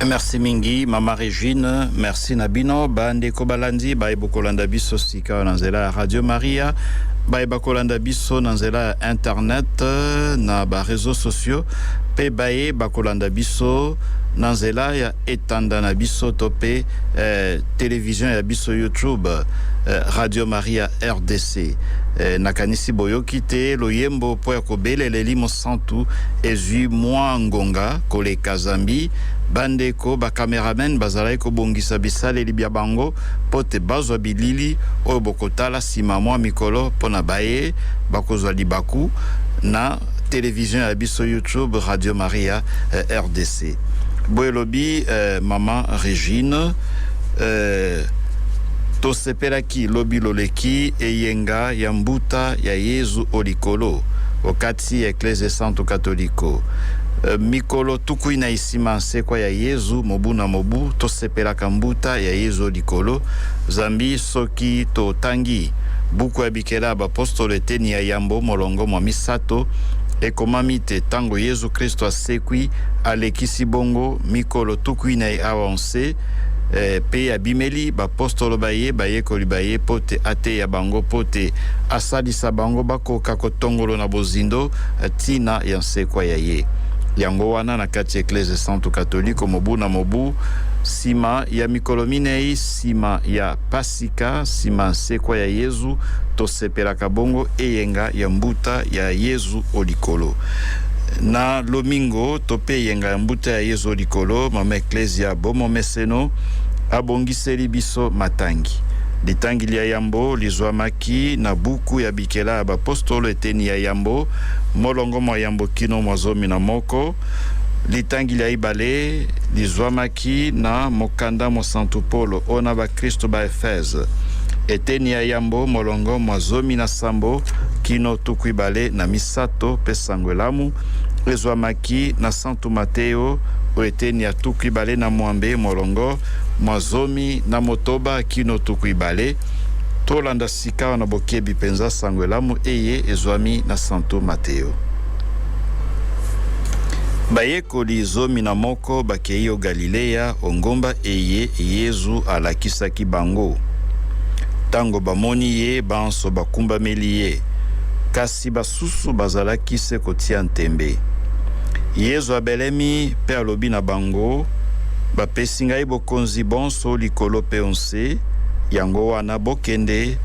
Merci mingi Mama Régine, merci Nabino, bande kobalandi bae bokolanda biso sika nanzela Radio Maria, bae bakolanda biso nanzela internet na ba réseaux sociaux, pe bae bakolanda biso nanzela ya etanda na biso tope télévision ya biso YouTube Radio Maria RDC. Nakanisi boyoki te loyembo po ya kobeleleli mosantu ezwi mwa ngonga kole kazambi bandeko ba cameraman bazalai ko bongisa bisaleli bya bango pote bazwa bilili oyo bokotala sima mwa mikolo pona baye bakozwa libaku na télévision ya biso YouTube Radio Maria RDC. Boyelobi Mama Régine to sepelaki lobi loleki eyenga ya mbuta ya Yezu olikolo wakati Eklezia Santo Katoliko mikolo tuku ina isima nsekwa ya Yezu mobu na mobu to sepelaka mbuta ya Yezu olikolo zambi soki to tangi buku ya bikela bapostole teni ya yambo molongo mwa misato ekomami te tango Yezu Kristo asekwi alekisi bongo mikolo tuku ina avance pe ya bimeli bapostolo baye kolibaye pote ate ya bango pote asalisa bango bakoka kotongolo na bozindo tina ya nsekwa ya ye yango wana na kati Eklezia Santo Katoliko mobu na mobu sima ya mikolo minei sima ya pasika sima nsekwa ya Yezu tosepelaka bongo eyenga ya mbuta ya Yezu olikolo na lomingo tope yenga ya mbuta ya Yezu olikolo mama Eklezia bomo meseno abongiseli biso matangi litangi lia yambo lizwamaki na buku ya bikela ya bapostolo eteni ya yambo molongo mwa yambo kino mwazomi na moko litangi lia ibale lizwamaki na mokanda mwa Santo Polo ona ba Kristo ba Efeze eteni ya yambo molongo mwazomi na sambo kino tukuibale na misato pesangwelamu lizwamaki na Santo Mateo eteni ya tukuibale na mwambe molongo mwazomi na motoba kino tukuibale tolanda sika na bokebi penza sangwelamu eye ezwami na Santo Mateo bayekoli zomi na moko bakeyo Galilea ongomba eye Yezu alakisaki bango tango bamoni ye banso bakumbameli ye kasi basusu bazalaki se kotia ntembe Yezu abelemi pe alobi na bango bapesi ngai bokonzi bonso likolo pe onse yango wana bokende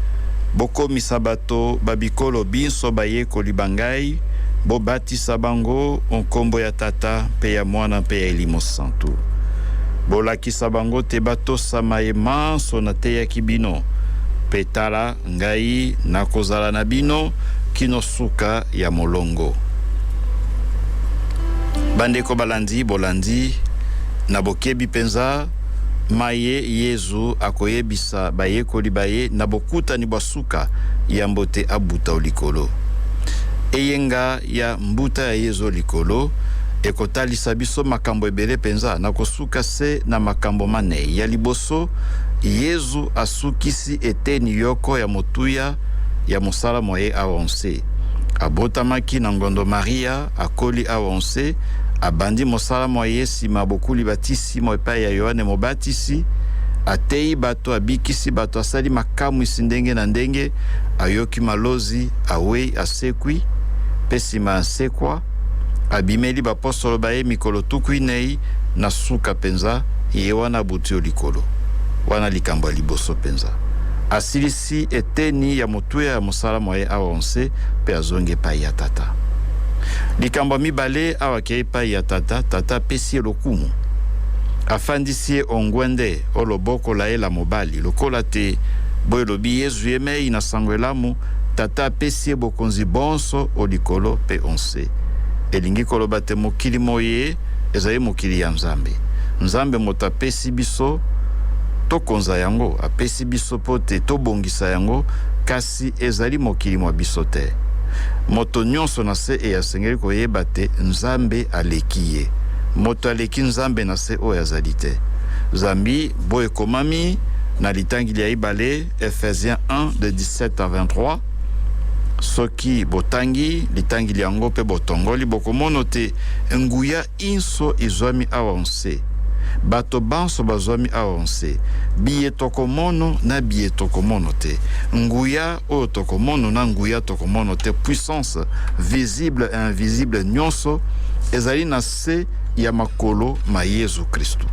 bokomisa bato babikolo binso bayekoli bangai bobatisa bango onkombo ya Tata pe ya Mwana pe ya Elimo Santo bolakisa bango te batosama ye manso na te ya kibino pe tala ngai nakozala na bino kino suka ya molongo bandeko balandi bolandi na bokebi penza maye Yezu akoyebisa bayekoli baye na bokuta ni basuka ya mbote abuta olikolo eyenga ya mbuta ya Yezu olikolo ekotalisa biso makambo ebele penza na kosuka se na makambo mane ya liboso Yezu asukisi eteni yoko ya motuya ya mosala moye avance abotamaki na ngondo Maria akoli avance abandi mosala moye sima bokuli batisi mo epai ya Yohane Mobatisi atei bato abikisi bato asali makamu isindenge na ndenge ayoki malozi awe asekwi pesima asekwa abimeli bapostolo baye mikolo tukuinei na suka penza ye wana buti olikolo wana likambo liboso penza asilisi eteni ya motuya ya mosala moye avance pe azonge pa ya Tata likambo mibale awakei pa ya Tata pesi lokumu afandisi ongwende oloboko la ela mobali lokola te boyelobi Yezu yemei na sangwelamu Tata pesi bokonzi bonso olikolo pe onse elingi koloba te mokili moye ezali mokili ya Nzambe moto apesi biso tokonza yango apesi biso pote tobongisa yango kasi ezali mokili mwa biso te moto nyonso na se asengeli koyeba te Nzambe aleki ye moto aleki Nzambe na se oyo azali te zambi boye komami na litangi lia ibale Ephésiens 1 de 17 à 23 soki botangi litangi liango pe botongoli bokomono te nguya inso izwami avance bato banso bazwami aonse biye tokomono na biye tokomono te, nguya o tokomono na nguya tokomono te, puissance visible et invisible nyonso ezali na se ya makolo ma Yesu Kristu.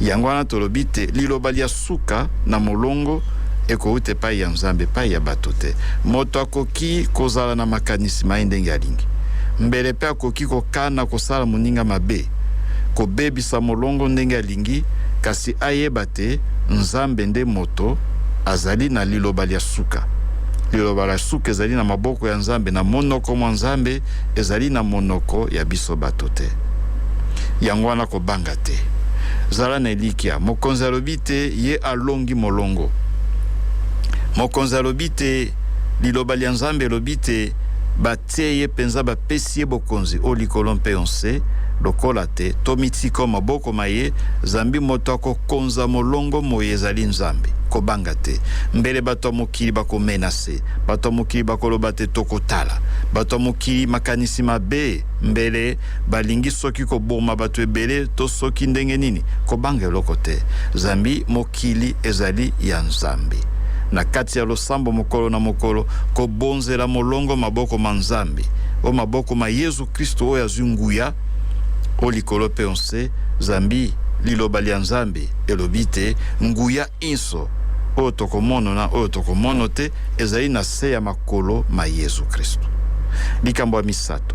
Yango wana tolobi te liloba lia suka na molongo ekouta epai ya Nzambe epai ya bato te. Moto akoki kozala na makanisi mai ndenge alingi, mbele pe akoki kokana kosala moninga mabe, kobebisa molongo ndenge alingi, kasi ayeba te Nzambe nde moto azali na liloba lia suka. Liloba lia suka ezali na maboko ya Nzambe, na monoko mwa Nzambe ezali na monoko ya biso bato te. Yango wana kobanga te. Zala na elikia mokonzi alobi te ye alongi molongo, mokonzi alobi te liloba lia Nzambe elobi te batie ye penza bapesi ye bokonzi o likolo mpe onse, lokola te tomitiko maboko maye Zambi moto akokonza molongo moye ezali Nzambe. Kobanga te. Mbele bato ya mokili bakomenase, bato ya mokili bakoloba te tokotala, bato ya mokili makanisi mabe, mbele balingi soki koboma bato ebele to soki ndenge nini, kobanga eloko te. Zambi mokili ezali ya Nzambe. Na kati ya losambo mokolo na mokolo kobonzela molongo maboko ma Nzambe, o maboko ma Yesu Kristo oyo azwi nguya o likolo pe onse. Zambi liloba lia Nzambe elobi te nguya inso oyo tokomono na oyo tokomono te ezali na se ya makolo ma Yesu Kristo. Likambo ya misato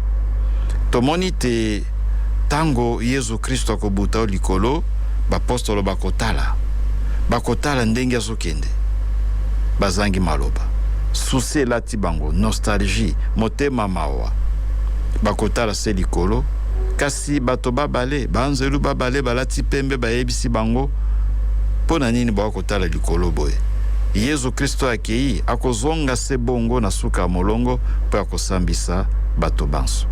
tomoni te tango Yesu Kristo akobuta o likolo, bapostolo bakotala ndenge azokende, bazangi maloba, susi elati bango, nostalgie, motema mawa, bakotala se likolo, kasi bato babale, banzelu babale balati pembe bayebisi bango pona nini bakotala likolo boye. Yesu Kristo akei akozonga se bongo na suka ya molongo po akosambisa bato banso.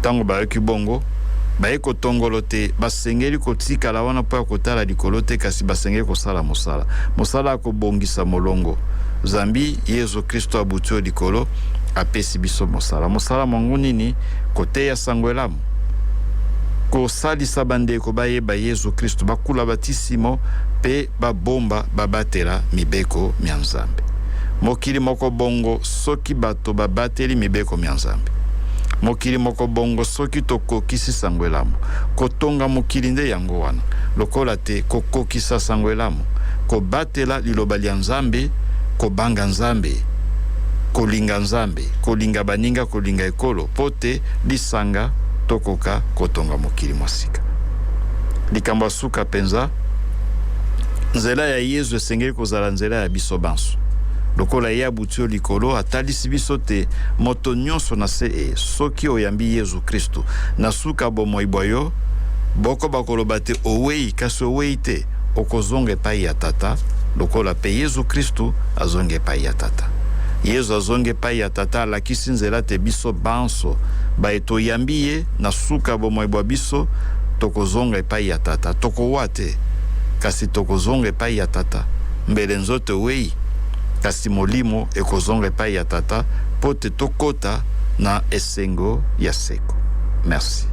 Tango bayoki bongo baye kotongolo te, basengeli kotikala wana po akotala likolo te, kasi basengeli kosala mosala akobongisa molongo. Zambi Yesu Kristo abutio likolo apesi biso mosala mwangu nini? Koteya sango elamu, kosalisa bandeko bayeba Yesu Kristo, bakula batisimo pe babomba babatela mibeko mya Nzambe. Mokili moko bongo soki bato babateli mibeko mya Nzambe, mokili moko bongo soki tokokisi sango elamu, kotonga mokili nde yango wana, lokola te kokokisa sango elamu, kobatela liloba lia Nzambe, kobanga Nzambe, kolinga Nzambe, kolinga baninga, kolinga ekolo, pote lisanga tokoka kotonga mokili mwasika. Likambo suka penza, nzela ya Yesu esengeli kozala nzela ya biso banso. Lokola ye abutio likolo atalisi biso te moto nyonso na se soki oyambi Yesu Kristo na suka bomoi boyo, boko bakoloba te owei, kasi owei te, okozonga epai ya Tata, lokola pe Yesu Kristo azonga epai ya Tata. Yesu azonga epai ya Tata alakisi nzela te biso banso baeto yambi ye na suka bomoi bwa biso tokozonga epai ya Tata. Tokowa te, kasi tokozonga epai ya Tata. Mbele nzoto wei, kasi molimo ekozonga epai ya Tata pote tokota na esengo ya seko. Merci.